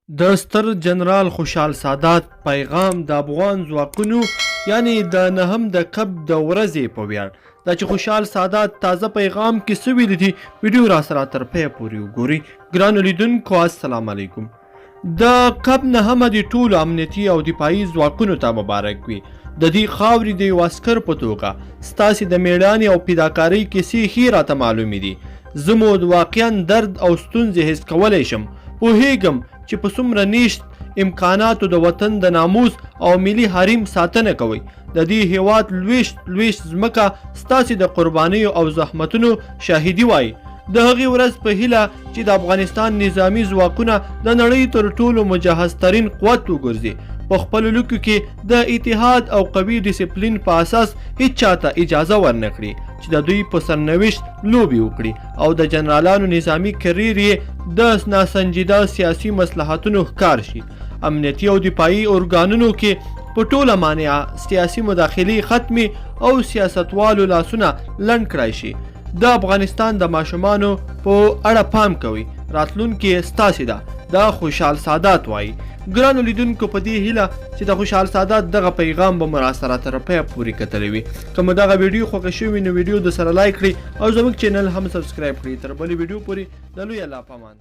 د ستر جنرال خوشحال سادات پیغام د افغان ځواکونو یعنی د نهم د کب د ورځې په ویاړ دا چې خوشحال سادات تازه پیغام کې څه ویلي دي ویډیو را سره تر پایه پورې وګورئ. ګرانو لیدونکو السلام علیکم. د کب نهمه د ټولو امنیتي او دفاعي ځواکونو ته مبارک وي. د دې خاورې د یو عسکر په توګه ستاسې د میړانې او فداکارۍ کیسې ښې راته معلومې دي. زه مو واقعا درد او ستونزې حس کولی شم. پوهیږم چې په څومره نیشت امکاناتو د وطن د ناموس او ملي حریم ساتنه کوئ. د دې هیواد لویشت ځمکه ستاسې د قربانیو او زحمتونو شاهدي وایي. د هغې ورځ په هیله چې د افغانستان نظامی ځواکونه د نړۍ تر ټولو مجهزترین قوت وګرځي. په خپلو لیکو کې د اتحاد او قوي ډیسپلین په اساس هیڅ چاته اجازه ورنکړي چې د دوی په سرنوشت لوبې وکړي او د جنرالانو نظامی کریر یې د ناسنجیده سیاسي مصلحتونو ښکار شي. امنیتي او دفاعي ارګانونو کې په ټوله مانع سیاسي مداخلې ختمي او سیاستوالو لاسونه لنډ کړای شي. د افغانستان د ماشومانو په اړه پام کوئ. راتلونکې ستاسې ده. دا خوشحال سادات وایي. ګرانو لیدونکو په دې هیله چې د خوشحال سادات دغه پیغام به مو راسره تر پایه پورې کتلی وي. که مو دغه ویډیو خوښه شوې نو ویډیو د سره لایک کړئ او زموږ چینل هم سبسکرایب کړئ. تر بلې ویډیو پورې د لوی الله په امان.